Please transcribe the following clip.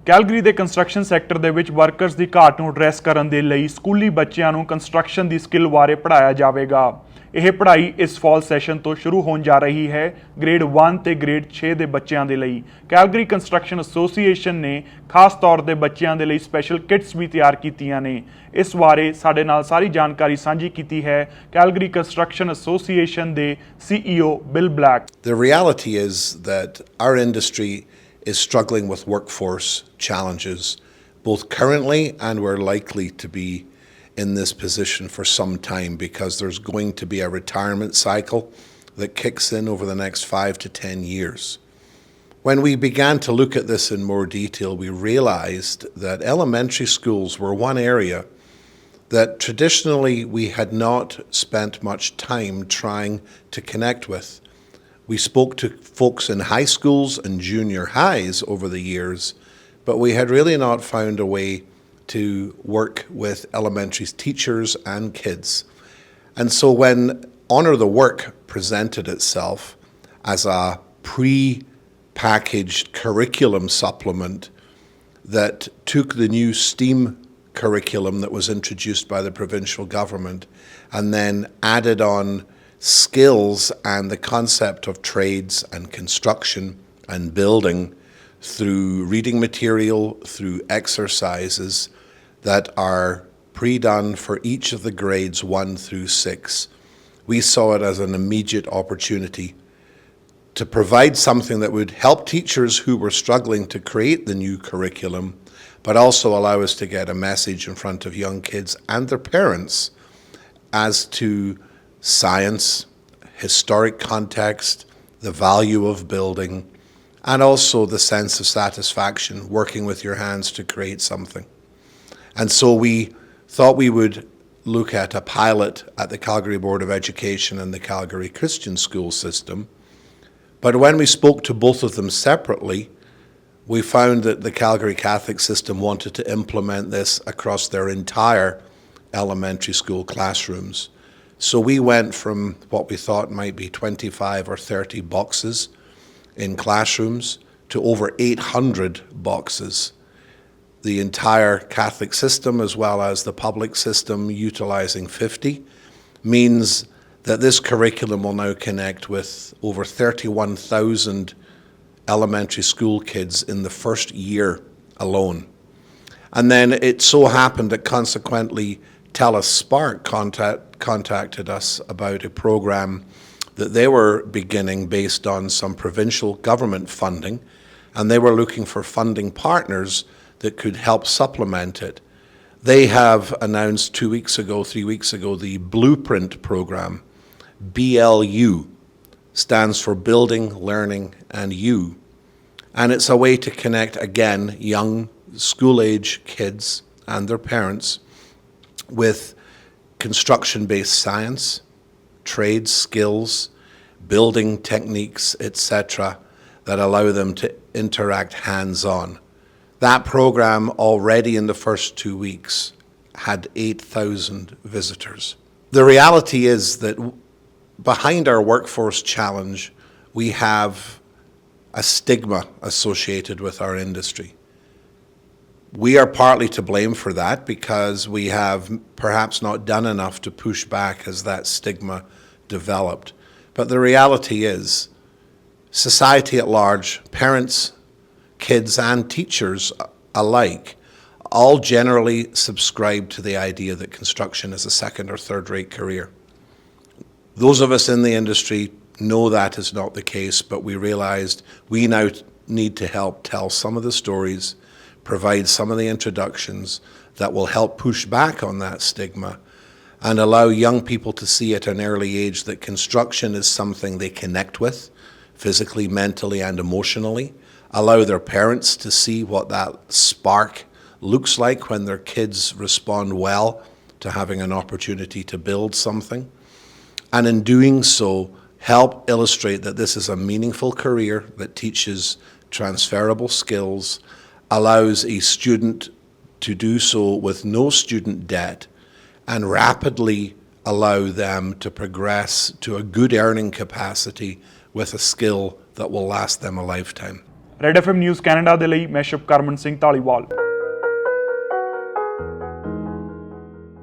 Calgary ਦੇ construction sector ਦੇ ਵਿੱਚ ਵਰਕਰਸ ਦੀ ਘਾਟ ਨੂੰ ਐਡਰੈਸ ਕਰਨ ਦੇ ਲਈ ਸਕੂਲੀ ਬੱਚਿਆਂ ਨੂੰ ਕੰਸਟਰਕਸ਼ਨ ਦੀ ਸਕਿੱਲ ਬਾਰੇ ਪੜ੍ਹਾਇਆ ਜਾਵੇਗਾ। ਇਹ ਪੜ੍ਹਾਈ ਇਸ ਫਾਲ ਸੈਸ਼ਨ ਤੋਂ ਸ਼ੁਰੂ ਹੋਣ ਜਾ ਰਹੀ ਹੈ ਗ੍ਰੇਡ 1 ਤੇ ਗ੍ਰੇਡ 6 ਦੇ ਬੱਚਿਆਂ ਦੇ ਲਈ। ਕੈਲਗਰੀ ਕੰਸਟਰਕਸ਼ਨ ਐਸੋਸੀਏਸ਼ਨ ਨੇ ਖਾਸ ਤੌਰ ਤੇ ਬੱਚਿਆਂ ਦੇ ਲਈ ਸਪੈਸ਼ਲ ਕਿਟਸ ਵੀ ਤਿਆਰ ਕੀਤੀਆਂ ਨੇ। ਇਸ ਬਾਰੇ ਸਾਡੇ ਨਾਲ ਸਾਰੀ ਜਾਣਕਾਰੀ ਸਾਂਝੀ ਕੀਤੀ ਹੈ ਕੈਲਗਰੀ ਕੰਸਟਰਕਸ਼ਨ ਐਸੋਸੀਏਸ਼ਨ ਦੇ CEO bill black. The reality is that our industry is struggling with workforce challenges, both currently and we're likely to be in this position for some time because there's going to be a retirement cycle that kicks in over the next 5 to 10 years. When we began to look at this in more detail, we realized that elementary schools were one area that traditionally we had not spent much time trying to connect with. We spoke to folks in high schools and junior highs over the years, but we had really not found a way to work with elementary teachers and kids. And so when Honour the Work presented itself as a pre-packaged curriculum supplement that took the new STEAM curriculum that was introduced by the provincial government and then added on skills and the concept of trades and construction and building through reading material, through exercises that are pre-done for each of the grades 1 through 6. We saw it as an immediate opportunity to provide something that would help teachers who were struggling to create the new curriculum, but also allow us to get a message in front of young kids and their parents as to science, historic context, the value of building, and also the sense of satisfaction working with your hands to create something. And so we thought we would look at a pilot at the Calgary Board of Education and the Calgary Christian School System. But when we spoke to both of them separately, we found that the Calgary Catholic system wanted to implement this across their entire elementary school classrooms. So we went from what we thought might be 25 or 30 boxes in classrooms to over 800 boxes. The entire Catholic system, as well as the public system utilizing 50, means that this curriculum will now connect with over 31,000 elementary school kids in the first year alone. And then it so happened that consequently TELUS Spark contacted us about a program that they were beginning based on some provincial government funding, and they were looking for funding partners that could help supplement it. They have announced 3 weeks ago, the Blueprint program. BLU stands for Building, Learning and You. And it's a way to connect, again, young school-age kids and their parents with construction-based science, trade skills, building techniques, etc., that allow them to interact hands-on. That program already in the first 2 weeks had 8,000 visitors. The reality is that behind our workforce challenge, we have a stigma associated with our industry. We are partly to blame for that because we have perhaps not done enough to push back as that stigma developed. But the reality is, society at large, parents, kids and teachers alike, all generally subscribe to the idea that construction is a second or third rate career. Those of us in the industry know that is not the case, but we realized we now need to help tell some of the stories, provide some of the introductions that will help push back on that stigma and allow young people to see at an early age that construction is something they connect with physically, mentally and emotionally, allow their parents to see what that spark looks like when their kids respond well to having an opportunity to build something, and in doing so help illustrate that this is a meaningful career that teaches transferable skills, allows a student to do so with no student debt, and rapidly allow them to progress to a good earning capacity with a skill that will last them a lifetime. Red FM news Canada ਦੇ ਲਈ ਮੈਂ ਸ਼ੁਭ ਕਰਮਨ ਸਿੰਘ ਧਾਲੀਵਾਲ।